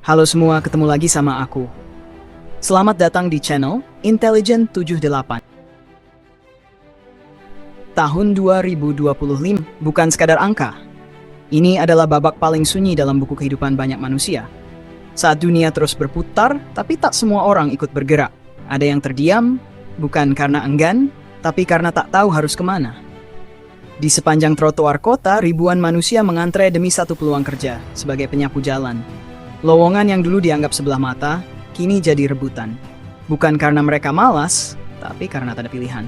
Halo semua, ketemu lagi sama aku. Selamat datang di channel Intelligent 78. Tahun 2025 bukan sekadar angka. Ini adalah babak paling sunyi dalam buku kehidupan banyak manusia. Saat dunia terus berputar, tapi tak semua orang ikut bergerak. Ada yang terdiam, bukan karena enggan, tapi karena tak tahu harus kemana. Di sepanjang trotoar kota, ribuan manusia mengantre demi satu peluang kerja sebagai penyapu jalan. Lowongan yang dulu dianggap sebelah mata, kini jadi rebutan. Bukan karena mereka malas, tapi karena tak ada pilihan.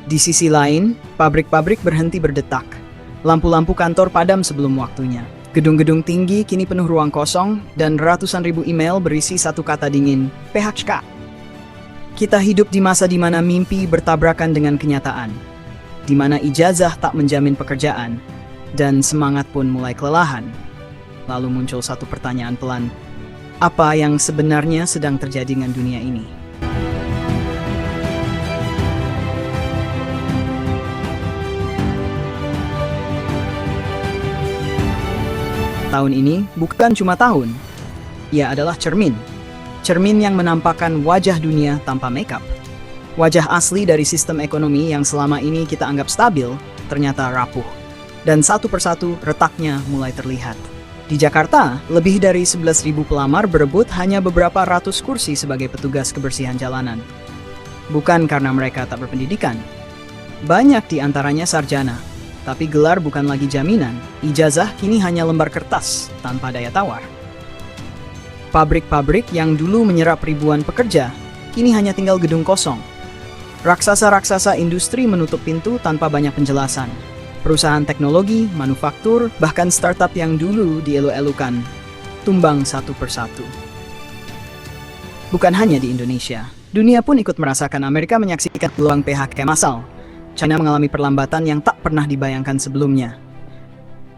Di sisi lain, pabrik-pabrik berhenti berdetak. Lampu-lampu kantor padam sebelum waktunya. Gedung-gedung tinggi kini penuh ruang kosong, dan ratusan ribu email berisi satu kata dingin, PHK. Kita hidup di masa di mana mimpi bertabrakan dengan kenyataan. Di mana ijazah tak menjamin pekerjaan, dan semangat pun mulai kelelahan. Lalu muncul satu pertanyaan pelan, apa yang sebenarnya sedang terjadi dengan dunia ini? Tahun ini bukan cuma tahun, ia adalah cermin. Cermin yang menampakkan wajah dunia tanpa makeup. Wajah asli dari sistem ekonomi yang selama ini kita anggap stabil, ternyata rapuh. Dan satu persatu retaknya mulai terlihat. Di Jakarta, lebih dari 11.000 pelamar berebut hanya beberapa ratus kursi sebagai petugas kebersihan jalanan. Bukan karena mereka tak berpendidikan. Banyak di antaranya sarjana, tapi gelar bukan lagi jaminan. Ijazah kini hanya lembar kertas tanpa daya tawar. Pabrik-pabrik yang dulu menyerap ribuan pekerja, kini hanya tinggal gedung kosong. Raksasa-raksasa industri menutup pintu tanpa banyak penjelasan. Perusahaan teknologi, manufaktur, bahkan startup yang dulu dielu-elukan, tumbang satu persatu. Bukan hanya di Indonesia, dunia pun ikut merasakan. Amerika menyaksikan peluang PHK massal. China mengalami perlambatan yang tak pernah dibayangkan sebelumnya.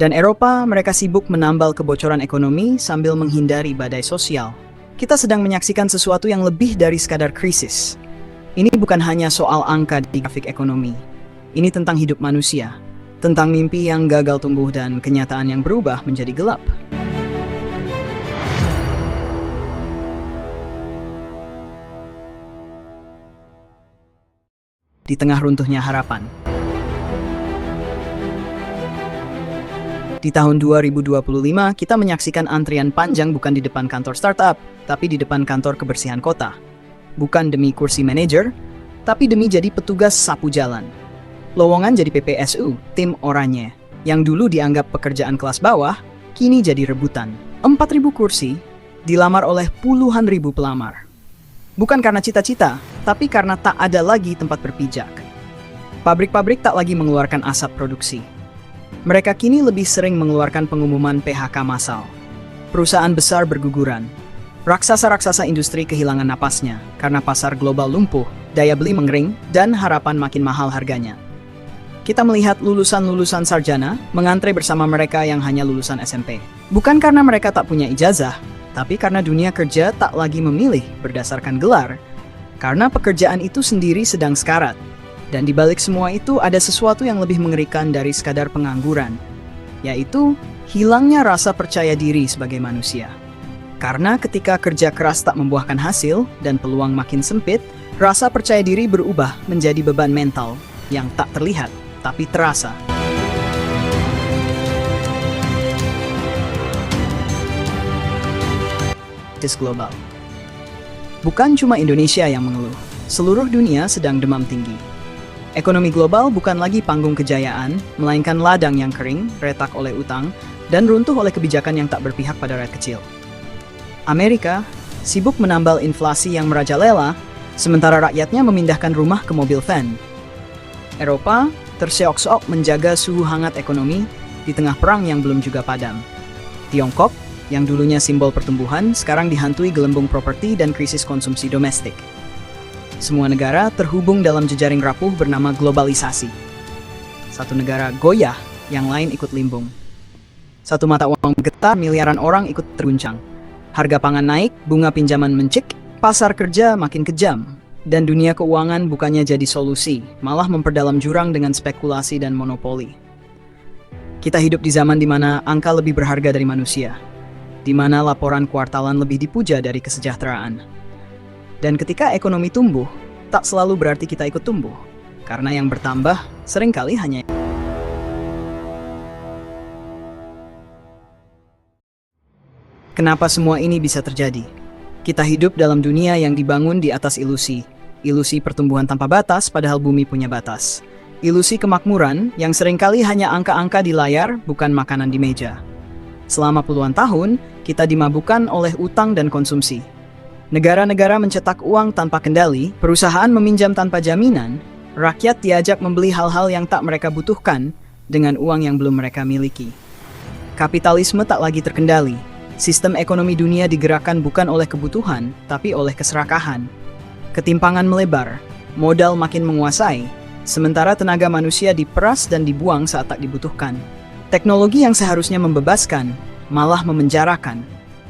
Dan Eropa, mereka sibuk menambal kebocoran ekonomi sambil menghindari badai sosial. Kita sedang menyaksikan sesuatu yang lebih dari sekadar krisis. Ini bukan hanya soal angka di grafik ekonomi. Ini tentang hidup manusia. Tentang mimpi yang gagal tumbuh dan kenyataan yang berubah menjadi gelap. Di tengah runtuhnya harapan. Di tahun 2025, kita menyaksikan antrian panjang bukan di depan kantor startup, tapi di depan kantor kebersihan kota. Bukan demi kursi manajer, tapi demi jadi petugas sapu jalan. Lowongan jadi PPSU, tim oranye, yang dulu dianggap pekerjaan kelas bawah, kini jadi rebutan. 4.000 kursi dilamar oleh puluhan ribu pelamar. Bukan karena cita-cita, tapi karena tak ada lagi tempat berpijak. Pabrik-pabrik tak lagi mengeluarkan asap produksi. Mereka kini lebih sering mengeluarkan pengumuman PHK massal. Perusahaan besar berguguran. Raksasa-raksasa industri kehilangan napasnya karena pasar global lumpuh, daya beli mengering, dan harapan makin mahal harganya. Kita melihat lulusan-lulusan sarjana mengantre bersama mereka yang hanya lulusan SMP. Bukan karena mereka tak punya ijazah, tapi karena dunia kerja tak lagi memilih berdasarkan gelar, karena pekerjaan itu sendiri sedang sekarat. Dan di balik semua itu ada sesuatu yang lebih mengerikan dari sekadar pengangguran, yaitu hilangnya rasa percaya diri sebagai manusia. Karena ketika kerja keras tak membuahkan hasil dan peluang makin sempit, rasa percaya diri berubah menjadi beban mental yang tak terlihat tapi terasa. Krisis global. Bukan cuma Indonesia yang mengeluh, seluruh dunia sedang demam tinggi. Ekonomi global bukan lagi panggung kejayaan, melainkan ladang yang kering, retak oleh utang, dan runtuh oleh kebijakan yang tak berpihak pada rakyat kecil. Amerika sibuk menambal inflasi yang merajalela, sementara rakyatnya memindahkan rumah ke mobil van. Eropa terseok-seok menjaga suhu hangat ekonomi di tengah perang yang belum juga padam. Tiongkok, yang dulunya simbol pertumbuhan, sekarang dihantui gelembung properti dan krisis konsumsi domestik. Semua negara terhubung dalam jejaring rapuh bernama globalisasi. Satu negara goyah, yang lain ikut limbung. Satu mata uang bergetar, miliaran orang ikut terguncang. Harga pangan naik, bunga pinjaman mencik, pasar kerja makin kejam, dan dunia keuangan bukannya jadi solusi, malah memperdalam jurang dengan spekulasi dan monopoli. Kita hidup di zaman di mana angka lebih berharga dari manusia. di mana laporan kuartalan lebih dipuja dari kesejahteraan. Dan ketika ekonomi tumbuh, tak selalu berarti kita ikut tumbuh, karena yang bertambah seringkali hanya. Kenapa semua ini bisa terjadi? Kita hidup dalam dunia yang dibangun di atas ilusi. Ilusi pertumbuhan tanpa batas padahal bumi punya batas. Ilusi kemakmuran yang seringkali hanya angka-angka di layar, bukan makanan di meja. Selama puluhan tahun, kita dimabukkan oleh utang dan konsumsi. Negara-negara mencetak uang tanpa kendali, perusahaan meminjam tanpa jaminan, rakyat diajak membeli hal-hal yang tak mereka butuhkan dengan uang yang belum mereka miliki. Kapitalisme tak lagi terkendali. Sistem ekonomi dunia digerakkan bukan oleh kebutuhan, tapi oleh keserakahan. Ketimpangan melebar, modal makin menguasai, sementara tenaga manusia diperas dan dibuang saat tak dibutuhkan. Teknologi yang seharusnya membebaskan, malah memenjarakan.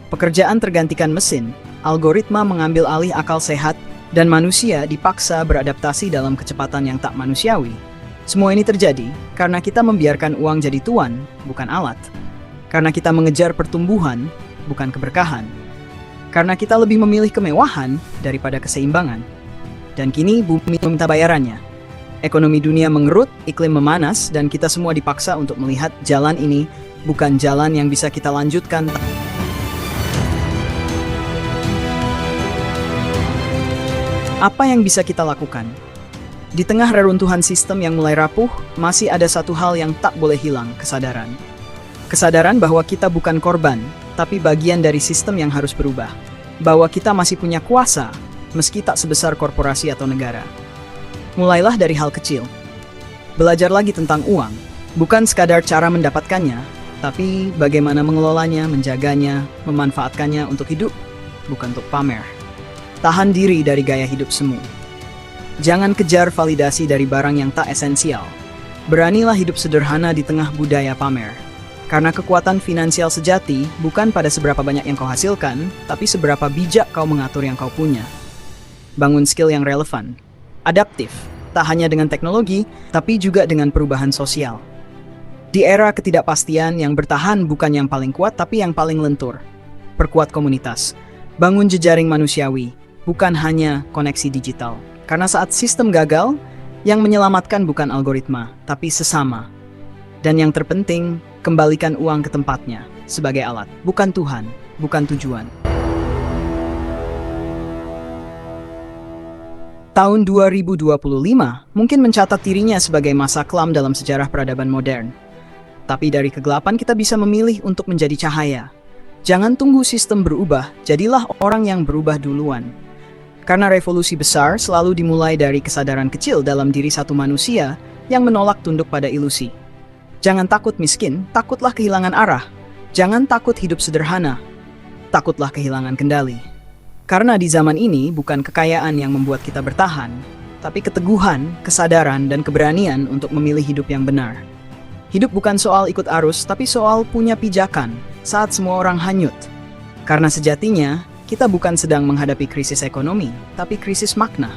Pekerjaan tergantikan mesin, algoritma mengambil alih akal sehat, dan manusia dipaksa beradaptasi dalam kecepatan yang tak manusiawi. Semua ini terjadi karena kita membiarkan uang jadi tuan, bukan alat. Karena kita mengejar pertumbuhan, bukan keberkahan. Karena kita lebih memilih kemewahan daripada keseimbangan. Dan kini bumi meminta bayarannya. Ekonomi dunia mengerut, iklim memanas, dan kita semua dipaksa untuk melihat jalan ini bukan jalan yang bisa kita lanjutkan. Apa yang bisa kita lakukan? Di tengah reruntuhan sistem yang mulai rapuh, masih ada satu hal yang tak boleh hilang, kesadaran. Kesadaran bahwa kita bukan korban, tapi bagian dari sistem yang harus berubah. Bahwa kita masih punya kuasa, meski tak sebesar korporasi atau negara. Mulailah dari hal kecil. Belajar lagi tentang uang, bukan sekadar cara mendapatkannya, tapi bagaimana mengelolanya, menjaganya, memanfaatkannya untuk hidup, bukan untuk pamer. Tahan diri dari gaya hidup semu. Jangan kejar validasi dari barang yang tak esensial. Beranilah hidup sederhana di tengah budaya pamer. Karena kekuatan finansial sejati bukan pada seberapa banyak yang kau hasilkan, tapi seberapa bijak kau mengatur yang kau punya. Bangun skill yang relevan. Adaptif, tak hanya dengan teknologi, tapi juga dengan perubahan sosial. Di era ketidakpastian, yang bertahan bukan yang paling kuat, tapi yang paling lentur. Perkuat komunitas, bangun jejaring manusiawi, bukan hanya koneksi digital. Karena saat sistem gagal, yang menyelamatkan bukan algoritma, tapi sesama. Dan yang terpenting, kembalikan uang ke tempatnya, sebagai alat, bukan Tuhan, bukan tujuan. Tahun 2025 mungkin mencatat dirinya sebagai masa kelam dalam sejarah peradaban modern. Tapi dari kegelapan kita bisa memilih untuk menjadi cahaya. Jangan tunggu sistem berubah, jadilah orang yang berubah duluan. Karena revolusi besar selalu dimulai dari kesadaran kecil dalam diri satu manusia yang menolak tunduk pada ilusi. Jangan takut miskin, takutlah kehilangan arah. Jangan takut hidup sederhana, takutlah kehilangan kendali. Karena di zaman ini bukan kekayaan yang membuat kita bertahan, tapi keteguhan, kesadaran, dan keberanian untuk memilih hidup yang benar. Hidup bukan soal ikut arus, tapi soal punya pijakan saat semua orang hanyut. Karena sejatinya, kita bukan sedang menghadapi krisis ekonomi, tapi krisis makna.